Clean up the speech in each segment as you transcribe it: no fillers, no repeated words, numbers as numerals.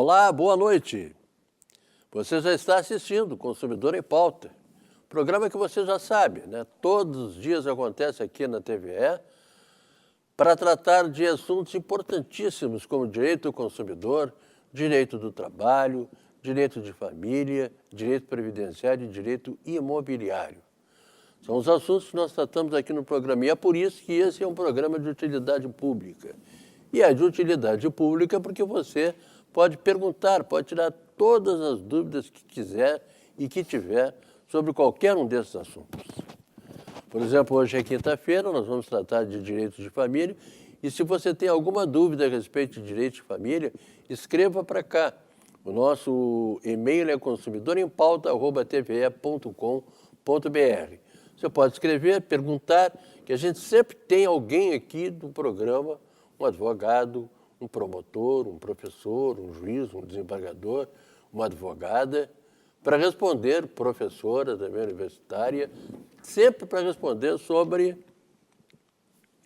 Olá, boa noite. Você já está assistindo Consumidor em Pauta, programa que você já sabe, né? Todos os dias acontece aqui na TVE para tratar de assuntos importantíssimos como direito do consumidor, direito do trabalho, direito de família, direito previdenciário e direito imobiliário. São os assuntos que nós tratamos aqui no programa e é por isso que esse é um programa de utilidade pública. E é de utilidade pública porque você pode perguntar, pode tirar todas as dúvidas que quiser e que tiver sobre qualquer um desses assuntos. Por exemplo, hoje é quinta-feira, nós vamos tratar de direitos de família e se você tem alguma dúvida a respeito de direitos de família, escreva para cá. O nosso e-mail é consumidorempauta@tve.com.br. Você pode escrever, perguntar, que a gente sempre tem alguém aqui do programa, um advogado, um promotor, um professor, um juiz, um desembargador, uma advogada, para responder, professora também universitária, sempre para responder sobre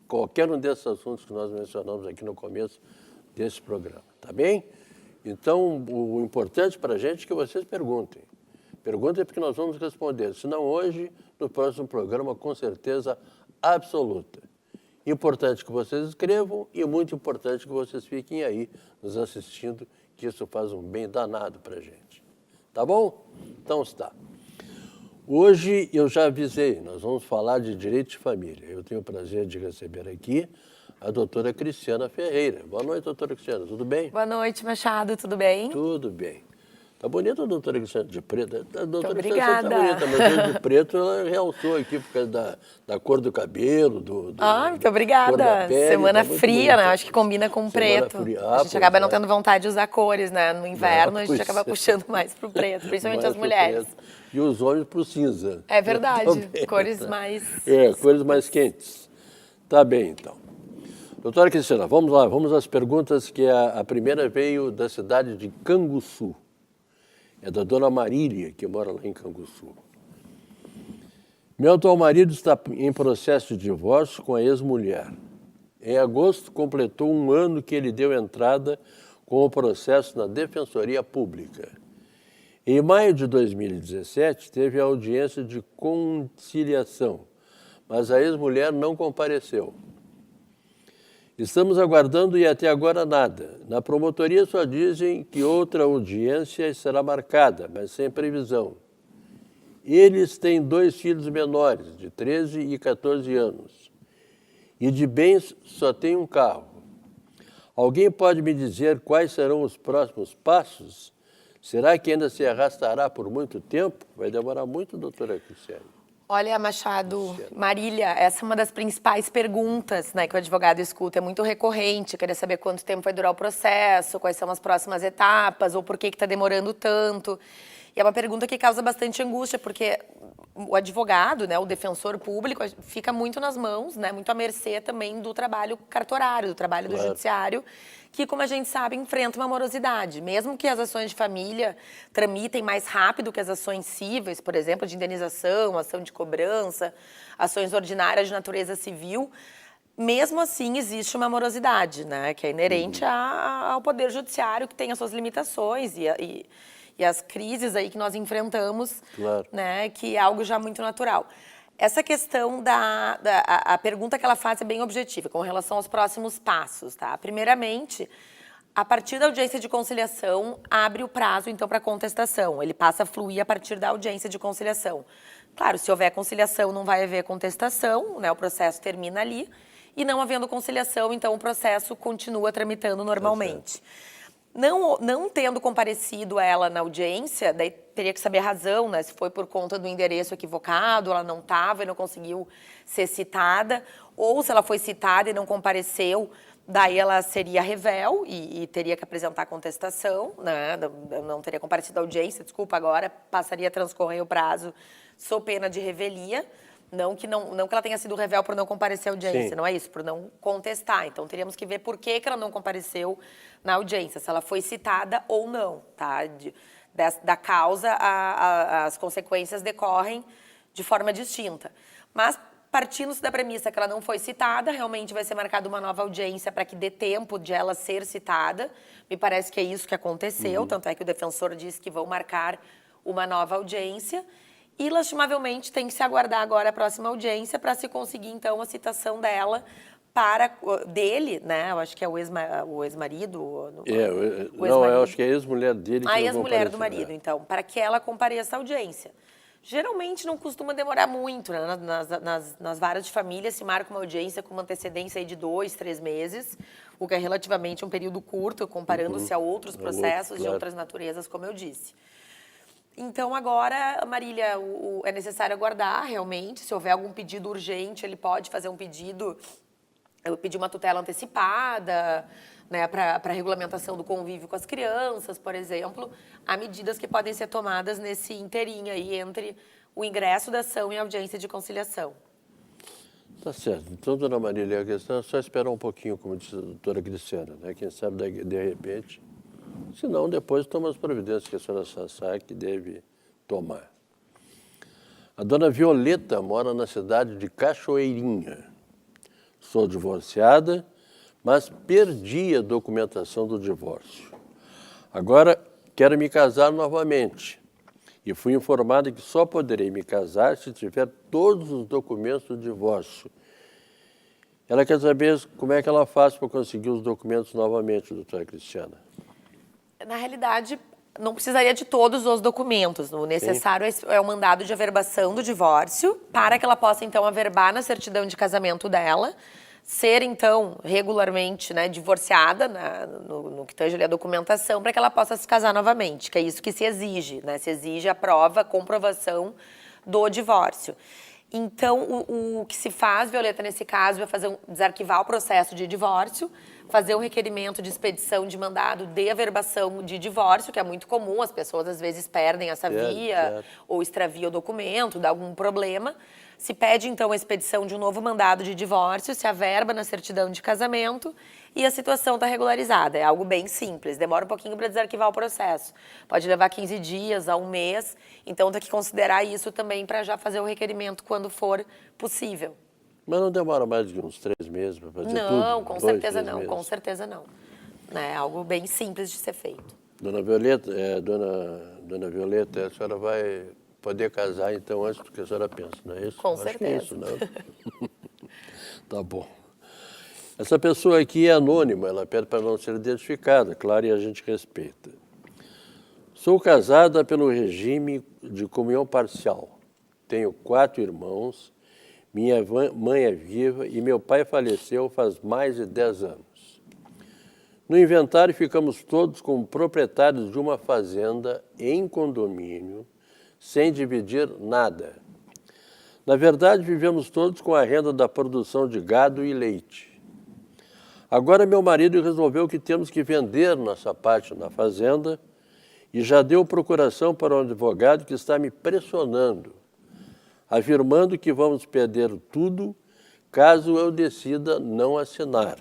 qualquer um desses assuntos que nós mencionamos aqui no começo desse programa, tá bem? Então, o importante para a gente é que vocês perguntem. Perguntem porque nós vamos responder, se não hoje, no próximo programa, com certeza absoluta. Importante que vocês escrevam e muito importante que vocês fiquem aí nos assistindo, que isso faz um bem danado para a gente. Tá bom? Então está. Hoje eu já avisei, nós vamos falar de direito de família. Eu tenho o prazer de receber aqui a doutora Cristiana Ferreira. Boa noite, doutora Cristiana, tudo bem? Boa noite, Machado, tudo bem? Tudo bem. Tá bonita a doutora Cristiana de preto. A doutora Cristiana tá bonita, mas de preto ela realçou aqui por causa da cor do cabelo, muito obrigada. Cor da pele, Semana tá fria, né? Acho que combina com preto. Fria. A gente acaba não tendo vontade de usar cores, né? No inverno a gente acaba puxando mais pro preto, principalmente as mulheres. E os homens pro cinza. É verdade, cores mais... cores mais quentes. Tá bem, então. Doutora Cristiana, vamos lá, vamos às perguntas, que a primeira veio da cidade de Canguçu. É da dona Marília, que mora lá em Canguçu. Meu atual marido está em processo de divórcio com a ex-mulher. Em agosto, completou um ano que ele deu entrada com o processo na Defensoria Pública. Em maio de 2017, teve a audiência de conciliação, mas a ex-mulher não compareceu. Estamos aguardando e até agora nada. Na promotoria só dizem que outra audiência será marcada, mas sem previsão. Eles têm 2 filhos menores, de 13 e 14 anos. E de bens só tem um carro. Alguém pode me dizer quais serão os próximos passos? Será que ainda se arrastará por muito tempo? Vai demorar muito, doutora Cristiane? Olha, Machado, Marília, essa é uma das principais perguntas, né, que o advogado escuta. É muito recorrente, querer saber quanto tempo vai durar o processo, quais são as próximas etapas, ou por que está demorando tanto. E é uma pergunta que causa bastante angústia, porque o advogado, né, o defensor público, fica muito nas mãos, né, muito à mercê também do trabalho cartorário, do trabalho do judiciário, que, como a gente sabe, enfrenta uma morosidade. Mesmo que as ações de família tramitem mais rápido que as ações cíveis, por exemplo, de indenização, ação de cobrança, ações ordinárias de natureza civil, mesmo assim existe uma morosidade, né, que é inerente ao poder judiciário, que tem as suas limitações e as crises aí que nós enfrentamos, né, que é algo já muito natural. Essa questão a pergunta que ela faz é bem objetiva, com relação aos próximos passos, tá? Primeiramente, a partir da audiência de conciliação, abre o prazo, então, para contestação. Ele passa a fluir a partir da audiência de conciliação. Claro, se houver conciliação, não vai haver contestação, né? O processo termina ali. E não havendo conciliação, então, o processo continua tramitando normalmente. Não tendo comparecido ela na audiência, daí teria que saber a razão, né? Se foi por conta do endereço equivocado, ela não estava e não conseguiu ser citada, ou se ela foi citada e não compareceu, daí ela seria rével e teria que apresentar contestação, né? Não teria comparecido à audiência, desculpa, agora passaria a transcorrer o prazo sob pena de revelia. Não que ela tenha sido rével por não comparecer à audiência, não é isso, por não contestar. Então, teríamos que ver por que ela não compareceu na audiência, se ela foi citada ou não, tá? Da causa, as consequências decorrem de forma distinta. Mas, partindo-se da premissa que ela não foi citada, realmente vai ser marcada uma nova audiência para que dê tempo de ela ser citada. Me parece que é isso que aconteceu, tanto é que o defensor disse que vão marcar uma nova audiência. E, lastimavelmente, tem que se aguardar agora a próxima audiência para se conseguir, então, a citação dele, né? Eu acho que é o ex-marido. Eu acho que é a ex-mulher dele que a não ex-mulher do compareceu, marido, então, para que ela compareça à audiência. Geralmente não costuma demorar muito, né? Nas varas de família se marca uma audiência com uma antecedência aí de 2, 3 meses, o que é relativamente um período curto, comparando-se a outros processos de outras naturezas, como eu disse. Então, agora, Marília, é necessário aguardar, realmente. Se houver algum pedido urgente, ele pode fazer um pedido, pedir uma tutela antecipada, né, para regulamentação do convívio com as crianças, por exemplo. Há medidas que podem ser tomadas nesse inteirinho aí, entre o ingresso da ação e a audiência de conciliação. Tá certo. Então, dona Marília, a questão é só esperar um pouquinho, como disse a doutora Cristiana, né? Quem sabe, de repente... Se não, depois toma as providências que a senhora Sassá que deve tomar. A dona Violeta mora na cidade de Cachoeirinha. Sou divorciada, mas perdi a documentação do divórcio. Agora quero me casar novamente e fui informada que só poderei me casar se tiver todos os documentos do divórcio. Ela quer saber como é que ela faz para conseguir os documentos novamente, doutora Cristiana. Na realidade, não precisaria de todos os documentos. O necessário é o mandado de averbação do divórcio, para que ela possa, então, averbar na certidão de casamento dela, ser, então, regularmente, né, divorciada, no que tange ali a documentação, para que ela possa se casar novamente, que é isso que se exige, né? Se exige a prova, a comprovação do divórcio. Então, o que se faz, Violeta, nesse caso, é desarquivar o processo de divórcio, fazer um requerimento de expedição de mandado de averbação de divórcio, que é muito comum, as pessoas às vezes perdem essa via ou extraviam o documento, dá algum problema. Se pede, então, a expedição de um novo mandado de divórcio, se averba na certidão de casamento e a situação está regularizada. É algo bem simples, demora um pouquinho para desarquivar o processo. Pode levar 15 dias a um mês, então tem que considerar isso também para já fazer o requerimento quando for possível. Mas não demora mais de uns 3 meses para fazer tudo? Não, com certeza não, meses. com certeza não. É algo bem simples de ser feito. Dona Violeta, dona Violeta, a senhora vai poder casar, então, antes do que a senhora pensa, não é isso? Com Acho certeza. que é isso, não? Tá bom. Essa pessoa aqui é anônima, ela pede para não ser identificada, claro, e a gente respeita. Sou casada pelo regime de comunhão parcial. Tenho 4 irmãos, minha mãe é viva e meu pai faleceu faz mais de 10 anos. No inventário ficamos todos como proprietários de uma fazenda em condomínio, sem dividir nada. Na verdade, vivemos todos com a renda da produção de gado e leite. Agora meu marido resolveu que temos que vender nossa parte na fazenda e já deu procuração para um advogado que está me pressionando, afirmando que vamos perder tudo caso eu decida não assinar.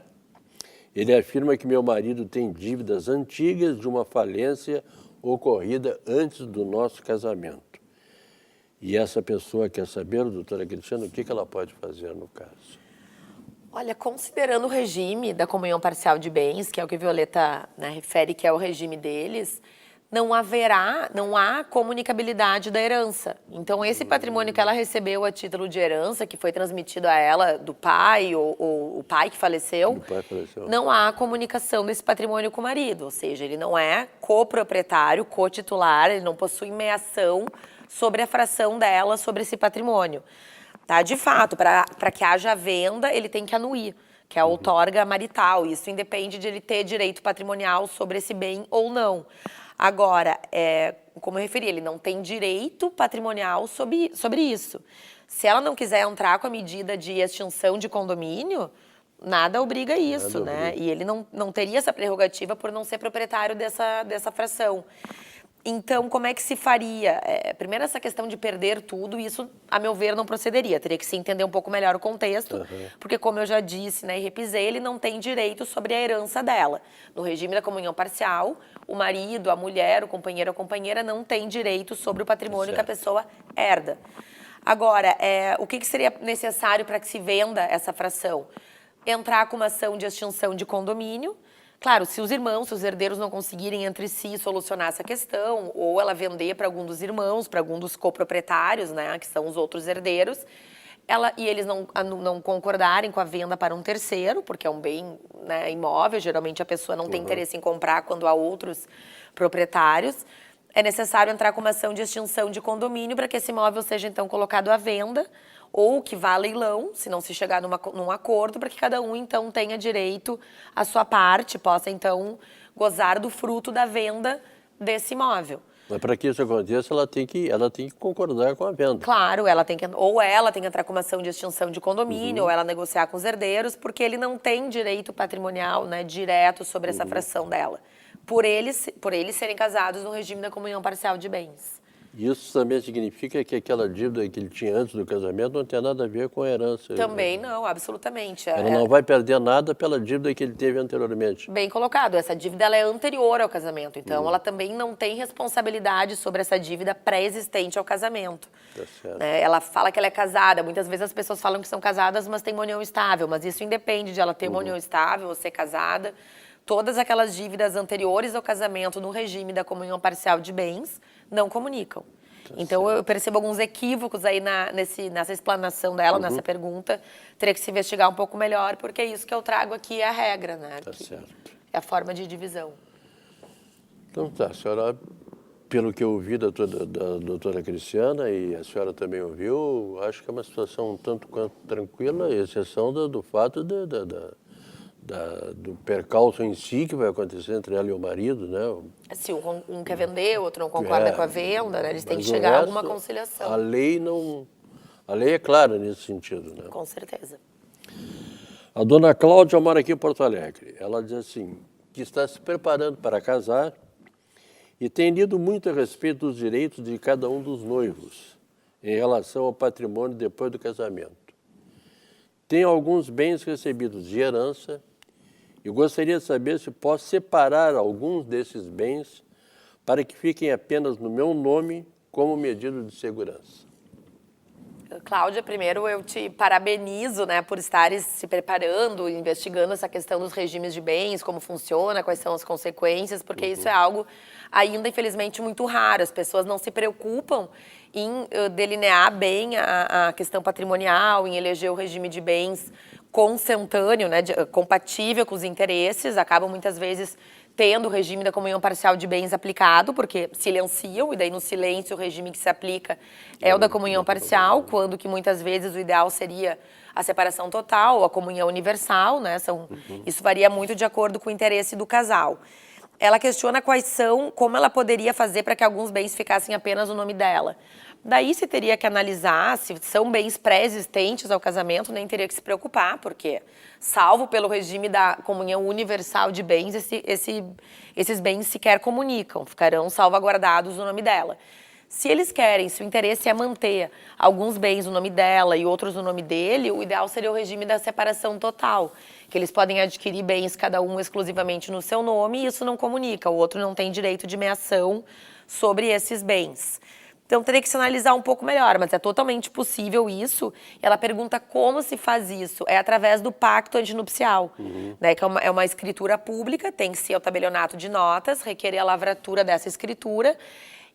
Ele afirma que meu marido tem dívidas antigas de uma falência ocorrida antes do nosso casamento. E essa pessoa quer saber, doutora Cristiana, o que ela pode fazer no caso? Olha, considerando o regime da comunhão parcial de bens, que é o que Violeta, né, refere que é o regime deles, não há comunicabilidade da herança. Então, esse patrimônio que ela recebeu a título de herança, que foi transmitido a ela do pai, ou o pai que faleceu, não há comunicação desse patrimônio com o marido. Ou seja, ele não é coproprietário, cotitular, ele não possui meação sobre a fração dela, sobre esse patrimônio. Tá? De fato, para que haja venda, ele tem que anuir, que é a outorga marital. Isso independe de ele ter direito patrimonial sobre esse bem ou não. Agora, como eu referi, ele não tem direito patrimonial sobre isso. Se ela não quiser entrar com a medida de extinção de condomínio, nada obriga isso, né? E ele não teria essa prerrogativa por não ser proprietário dessa fração. Então, como é que se faria? Primeiro, essa questão de perder tudo, isso, a meu ver, não procederia. Teria que se entender um pouco melhor o contexto, porque, como eu já disse, né, e repisei, ele não tem direito sobre a herança dela. No regime da comunhão parcial, o marido, a mulher, o companheiro, a companheira não tem direito sobre o patrimônio que a pessoa herda. Agora, o que seria necessário para que se venda essa fração? Entrar com uma ação de extinção de condomínio. Claro, se os irmãos, se os herdeiros não conseguirem entre si solucionar essa questão, ou ela vender para algum dos irmãos, para algum dos coproprietários, né, que são os outros herdeiros, e eles não concordarem com a venda para um terceiro, porque é um bem, né, imóvel, geralmente a pessoa não tem interesse em comprar quando há outros proprietários, é necessário entrar com uma ação de extinção de condomínio para que esse imóvel seja então colocado à venda, ou que vá a leilão, se não se chegar num acordo, para que cada um então tenha direito à sua parte, possa então gozar do fruto da venda desse imóvel. Mas para que isso aconteça, ela tem que concordar com a venda. Claro, ela tem que entrar com uma ação de extinção de condomínio, ou ela negociar com os herdeiros, porque ele não tem direito patrimonial, né, direto sobre essa fração dela, por eles serem casados no regime da comunhão parcial de bens. Isso também significa que aquela dívida que ele tinha antes do casamento não tem nada a ver com a herança. Também não, absolutamente. Ela não vai perder nada pela dívida que ele teve anteriormente. Bem colocado, essa dívida ela é anterior ao casamento, então ela também não tem responsabilidade sobre essa dívida pré-existente ao casamento. Tá certo. Ela fala que ela é casada, muitas vezes as pessoas falam que são casadas, mas têm uma união estável, mas isso independe de ela ter uma união estável ou ser casada. Todas aquelas dívidas anteriores ao casamento no regime da comunhão parcial de bens não comunicam. Então, eu percebo alguns equívocos aí nessa explanação dela, nessa pergunta. Teria que se investigar um pouco melhor, porque é isso que eu trago aqui, é a regra, né? Tá certo. É a forma de divisão. Então tá, a senhora, pelo que eu ouvi da doutora Cristiana, e a senhora também ouviu, acho que é uma situação um tanto quanto tranquila, exceção do fato do percalço em si que vai acontecer entre ela e o marido, né? Se um quer vender, o outro não concorda com a venda, né? Eles têm que chegar a alguma conciliação. A lei é clara nesse sentido, né? Com certeza. A dona Cláudia mora aqui em Porto Alegre. Ela diz assim, que está se preparando para casar e tem lido muito a respeito dos direitos de cada um dos noivos em relação ao patrimônio depois do casamento. Tem alguns bens recebidos de herança e gostaria de saber se posso separar alguns desses bens para que fiquem apenas no meu nome como medida de segurança. Cláudia, primeiro eu te parabenizo, né, por estares se preparando, investigando essa questão dos regimes de bens, como funciona, quais são as consequências, porque isso é algo ainda, infelizmente, muito raro. As pessoas não se preocupam em delinear bem a questão patrimonial, em eleger o regime de bens consentâneo, né, compatível com os interesses, acabam muitas vezes tendo o regime da comunhão parcial de bens aplicado, porque silenciam, e daí no silêncio o regime que se aplica é o da comunhão parcial, quando que muitas vezes o ideal seria a separação total ou a comunhão universal, né? Isso varia muito de acordo com o interesse do casal. Ela questiona como ela poderia fazer para que alguns bens ficassem apenas no nome dela. Daí se teria que analisar se são bens pré-existentes ao casamento, nem teria que se preocupar, porque, salvo pelo regime da comunhão universal de bens, esses bens sequer comunicam, ficarão salvaguardados no nome dela. Se eles querem, se o interesse é manter alguns bens no nome dela e outros no nome dele, o ideal seria o regime da separação total, que eles podem adquirir bens cada um exclusivamente no seu nome e isso não comunica, o outro não tem direito de meação sobre esses bens. Então, teria que se analisar um pouco melhor, mas é totalmente possível isso. Ela pergunta como se faz isso. É através do pacto antinupcial, né, que é uma escritura pública, tem que ser o tabelionato de notas, requerer a lavratura dessa escritura.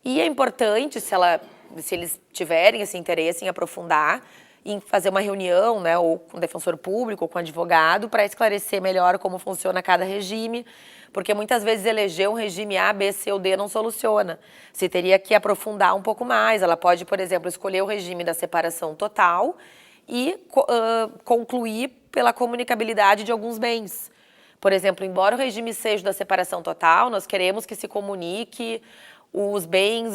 E é importante, se eles tiverem esse interesse em aprofundar, em fazer uma reunião, né, ou com o defensor público, ou com o advogado, para esclarecer melhor como funciona cada regime, porque muitas vezes eleger um regime A, B, C ou D não soluciona. Se teria que aprofundar um pouco mais. Ela pode, por exemplo, escolher o regime da separação total e concluir pela comunicabilidade de alguns bens. Por exemplo, embora o regime seja da separação total, nós queremos que se comunique os bens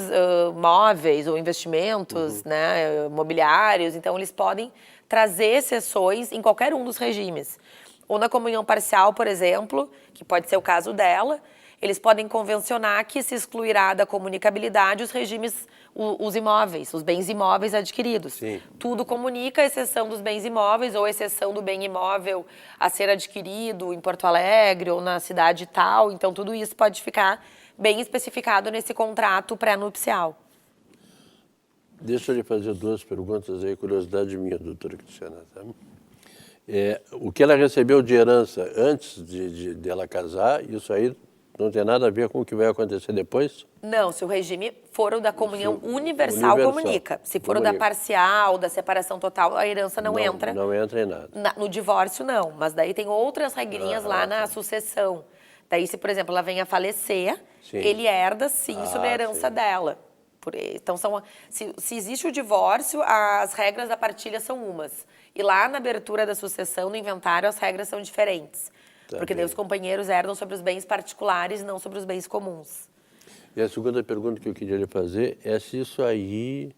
móveis ou investimentos, né, mobiliários, então eles podem trazer exceções em qualquer um dos regimes. Ou na comunhão parcial, por exemplo, que pode ser o caso dela, eles podem convencionar que se excluirá da comunicabilidade os regimes, os imóveis, os bens imóveis adquiridos. Sim. Tudo comunica, à exceção dos bens imóveis ou à exceção do bem imóvel a ser adquirido em Porto Alegre ou na cidade tal. Então, tudo isso pode ficar bem especificado nesse contrato pré-nupcial. Deixa eu lhe fazer duas perguntas aí, curiosidade minha, doutora Cristiana. Tá? O que ela recebeu de herança antes de ela casar, isso aí não tem nada a ver com o que vai acontecer depois? Não, se o regime for o da comunhão universal, comunica. Se for o da parcial, da separação total, a herança não entra. Não entra em nada. No divórcio, não. Mas daí tem outras regrinhas lá na sucessão. Daí, se, por exemplo, ela vem a falecer, ele herda, sim, sobre a herança dela. Então, se existe o divórcio, as regras da partilha são umas. E lá na abertura da sucessão, no inventário, as regras são diferentes. Porque daí os companheiros herdam sobre os bens particulares e não sobre os bens comuns. E a segunda pergunta que eu queria lhe fazer é se isso aí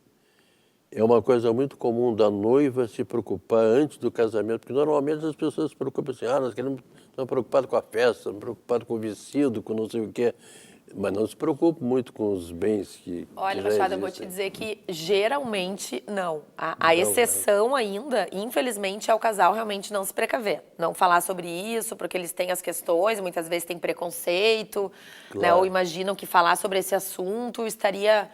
é uma coisa muito comum da noiva se preocupar antes do casamento, porque normalmente as pessoas se preocupam assim, nós queremos, estamos preocupados com a festa, estamos preocupados com o vestido, com não sei o quê. Mas não se preocupe muito com os bens que Olha, já Machado, eu vou te dizer que geralmente não. A exceção ainda, infelizmente, é o casal realmente não se precaver. Não falar sobre isso, porque eles têm as questões, muitas vezes têm preconceito, né, ou imaginam que falar sobre esse assunto estaria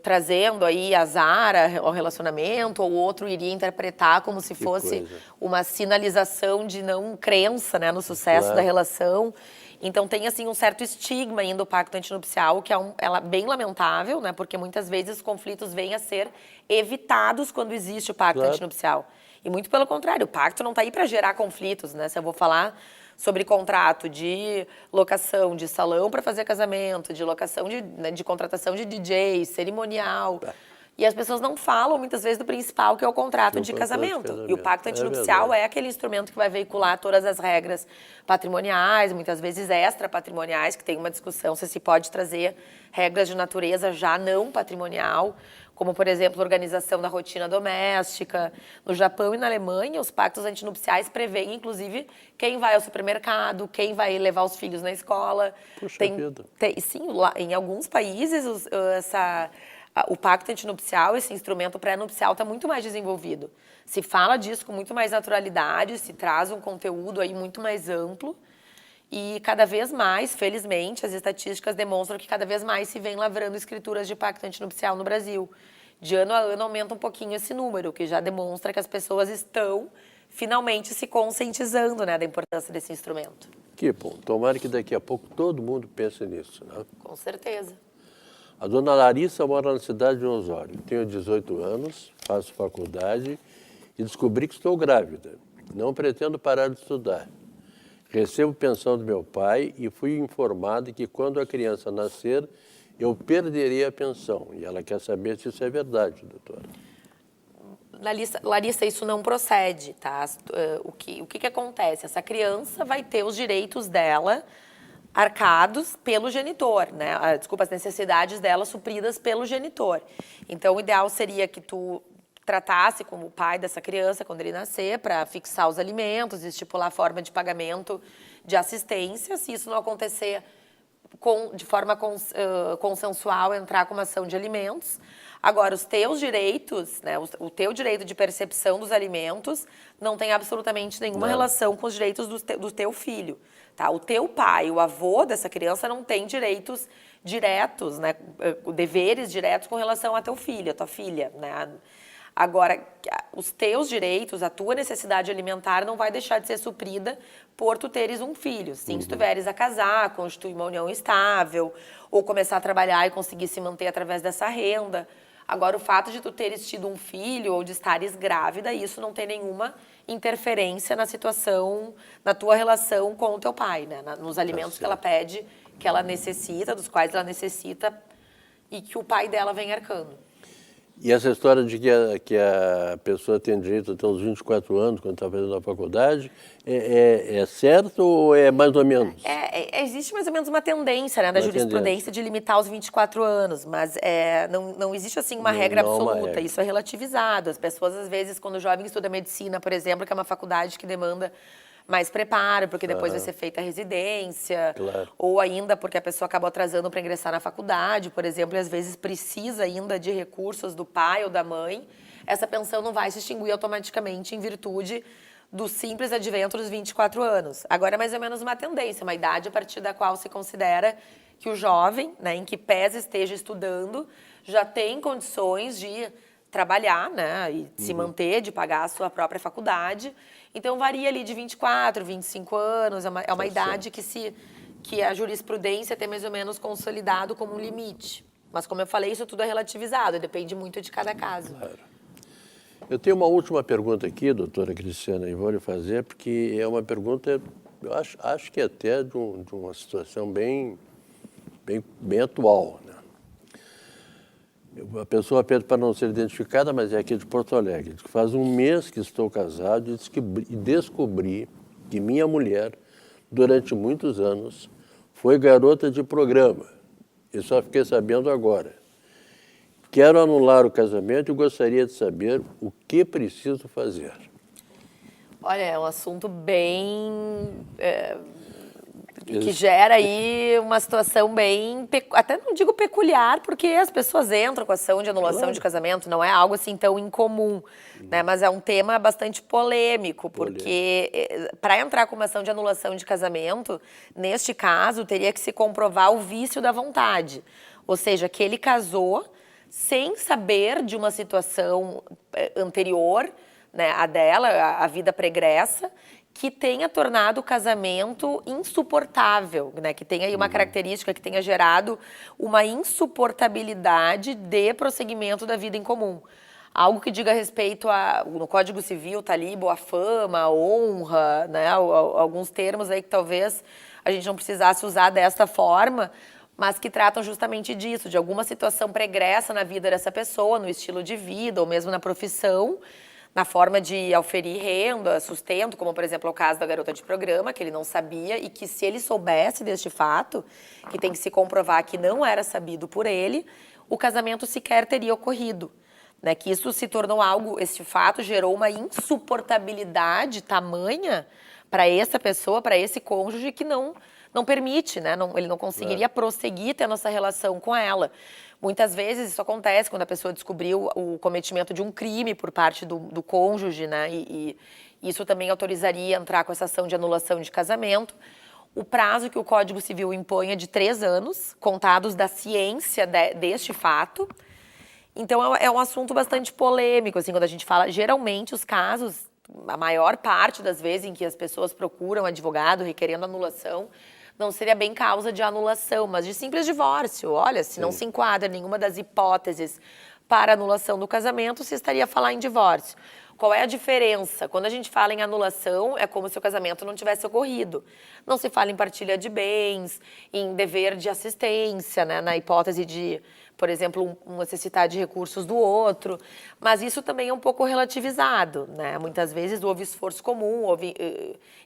trazendo aí azar ao relacionamento, ou o outro iria interpretar como se fosse uma sinalização de não crença, né, no sucesso da relação. Então tem assim um certo estigma ainda o pacto antinupcial, que é bem lamentável, né? Porque muitas vezes os conflitos vêm a ser evitados quando existe o pacto antinupcial. E muito pelo contrário, o pacto não está aí para gerar conflitos, né? Se eu vou falar sobre contrato de locação de salão para fazer casamento, de locação de contratação de DJ, cerimonial. E as pessoas não falam, muitas vezes, do principal, que é o contrato de casamento. E o pacto antinupcial é aquele instrumento que vai veicular todas as regras patrimoniais, muitas vezes extrapatrimoniais, que tem uma discussão se pode trazer regras de natureza já não patrimonial, como, por exemplo, a organização da rotina doméstica. No Japão e na Alemanha, os pactos antinupciais prevêem, inclusive, quem vai ao supermercado, quem vai levar os filhos na escola. Puxa vida. Sim, lá, em alguns países, o pacto antinupcial, esse instrumento pré-nupcial, está muito mais desenvolvido. Se fala disso com muito mais naturalidade, se traz um conteúdo aí muito mais amplo. E cada vez mais, felizmente, as estatísticas demonstram que cada vez mais se vem lavrando escrituras de pacto antinupcial no Brasil. De ano a ano aumenta um pouquinho esse número, que já demonstra que as pessoas estão finalmente se conscientizando, né, da importância desse instrumento. Que bom. Tomara que daqui a pouco todo mundo pense nisso, né? Com certeza. A dona Larissa mora na cidade de Osório. Tenho 18 anos, faço faculdade e descobri que estou grávida. Não pretendo parar de estudar. Recebo pensão do meu pai e fui informado que quando a criança nascer, eu perderei a pensão. E ela quer saber se isso é verdade, doutora. Larissa, isso não procede, tá? O que acontece? Essa criança vai ter os direitos dela arcados pelo genitor, né? Desculpa, as necessidades dela supridas pelo genitor. Então, o ideal seria que tu tratasse com o pai dessa criança quando ele nascer, para fixar os alimentos, estipular a forma de pagamento de assistência. Se isso não acontecer de forma consensual, entrar com uma ação de alimentos. Agora, os teus direitos, né, o teu direito de percepção dos alimentos não tem absolutamente nenhuma relação com os direitos do teu filho. Tá? O teu pai, o avô dessa criança, não tem direitos diretos, né, deveres diretos com relação a teu filho, a tua filha, né? Agora, os teus direitos, a tua necessidade alimentar não vai deixar de ser suprida por tu teres um filho. Sim, se tu vieres a casar, constituir uma união estável, ou começar a trabalhar e conseguir se manter através dessa renda. Agora, o fato de tu teres tido um filho ou de estares grávida, isso não tem nenhuma interferência na situação, na tua relação com o teu pai, né? Nos alimentos que ela pede, que ela necessita, dos quais ela necessita e que o pai dela vem arcando. E essa história de que a pessoa tem direito até os 24 anos, quando está fazendo a faculdade, é certo ou é mais ou menos? Existe mais ou menos uma tendência, né, da jurisprudência de limitar aos 24 anos, mas não existe assim uma regra absoluta, isso é relativizado. As pessoas, às vezes, quando o jovem estuda medicina, por exemplo, que é uma faculdade que demanda mais preparo, porque depois vai ser feita a residência, ou ainda porque a pessoa acabou atrasando para ingressar na faculdade, por exemplo, e às vezes precisa ainda de recursos do pai ou da mãe, essa pensão não vai se extinguir automaticamente em virtude do simples advento dos 24 anos. Agora é mais ou menos uma tendência, uma idade a partir da qual se considera que o jovem, né, em que pese esteja estudando, já tem condições de trabalhar, né, e se manter, de pagar a sua própria faculdade. Então, varia ali de 24, 25 anos, é uma idade que a jurisprudência tem mais ou menos consolidado como um limite. Mas, como eu falei, isso tudo é relativizado, depende muito de cada caso. Claro. Eu tenho uma última pergunta aqui, doutora Cristiana, e vou lhe fazer, porque é uma pergunta, eu acho que até de uma situação bem atual, né? A pessoa pede para não ser identificada, mas é aqui de Porto Alegre. Diz que faz um mês que estou casado e descobri que minha mulher, durante muitos anos, foi garota de programa. Eu só fiquei sabendo agora. Quero anular o casamento e gostaria de saber o que preciso fazer. Olha, é um assunto bem... que gera aí uma situação bem... Até não digo peculiar, porque as pessoas entram com ação de anulação de casamento, não é algo assim tão incomum, né? Mas é um tema bastante polêmico, porque para entrar com uma ação de anulação de casamento, neste caso, teria que se comprovar o vício da vontade. Ou seja, que ele casou sem saber de uma situação anterior, né, a dela, a vida pregressa, que tenha tornado o casamento insuportável, né? Que tenha aí uma característica que tenha gerado uma insuportabilidade de prosseguimento da vida em comum. Algo que diga respeito no Código Civil, tá ali, boa fama, honra, né? Alguns termos aí que talvez a gente não precisasse usar desta forma, mas que tratam justamente disso, de alguma situação pregressa na vida dessa pessoa, no estilo de vida ou mesmo na profissão, na forma de auferir renda, sustento, como, por exemplo, é o caso da garota de programa, que ele não sabia e que, se ele soubesse deste fato, que tem que se comprovar que não era sabido por ele, o casamento sequer teria ocorrido. Né? Que isso se tornou algo, este fato gerou uma insuportabilidade tamanha para essa pessoa, para esse cônjuge, que não permite, né? Ele não conseguiria prosseguir tendo essa relação com ela. Muitas vezes isso acontece quando a pessoa descobriu o cometimento de um crime por parte do cônjuge, né? E isso também autorizaria entrar com essa ação de anulação de casamento. O prazo que o Código Civil impõe é de 3 anos, contados da ciência deste fato. Então é um assunto bastante polêmico, assim, quando a gente fala, geralmente os casos, a maior parte das vezes em que as pessoas procuram advogado requerendo anulação, não seria bem causa de anulação, mas de simples divórcio. Olha, se não se enquadra nenhuma das hipóteses para anulação do casamento, se estaria a falar em divórcio. Qual é a diferença? Quando a gente fala em anulação, é como se o casamento não tivesse ocorrido. Não se fala em partilha de bens, em dever de assistência, né, na hipótese de, por exemplo, necessitar de recursos do outro. Mas isso também é um pouco relativizado, né? Muitas vezes houve esforço comum, houve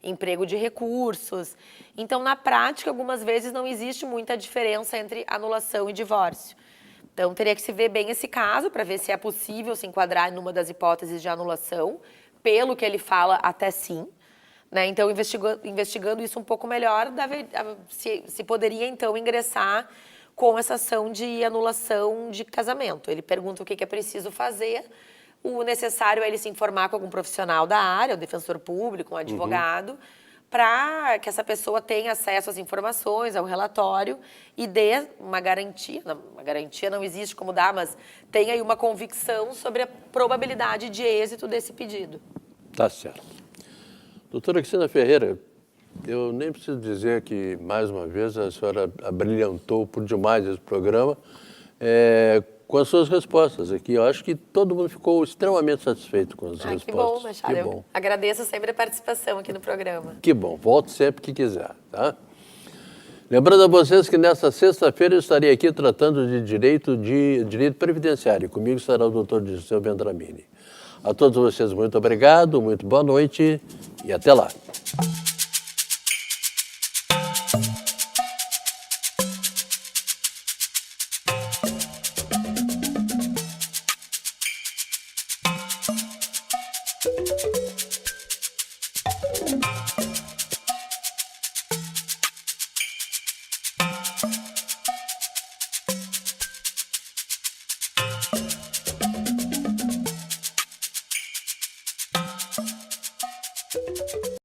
emprego de recursos. Então, na prática, algumas vezes não existe muita diferença entre anulação e divórcio. Então, teria que se ver bem esse caso para ver se é possível se enquadrar numa das hipóteses de anulação. Pelo que ele fala, até sim. Né? Então, investigando isso um pouco melhor, se poderia, então, ingressar com essa ação de anulação de casamento. Ele pergunta o que é preciso fazer. O necessário é ele se informar com algum profissional da área, o defensor público, um advogado, para que essa pessoa tenha acesso às informações, ao relatório e dê uma garantia. Uma garantia não existe como dar, mas tenha aí uma convicção sobre a probabilidade de êxito desse pedido. Tá certo. Doutora Cristina Ferreira, eu nem preciso dizer que, mais uma vez, a senhora abrilhantou por demais esse programa com as suas respostas aqui. Eu acho que todo mundo ficou extremamente satisfeito com as respostas. Que bom, Machado. Que bom. Eu agradeço sempre a participação aqui no programa. Que bom. Volte sempre que quiser, tá? Lembrando a vocês que nesta sexta-feira eu estarei aqui tratando de direito previdenciário. Comigo estará o doutor Dirceu Vendramini. A todos vocês, muito obrigado, muito boa noite e até lá.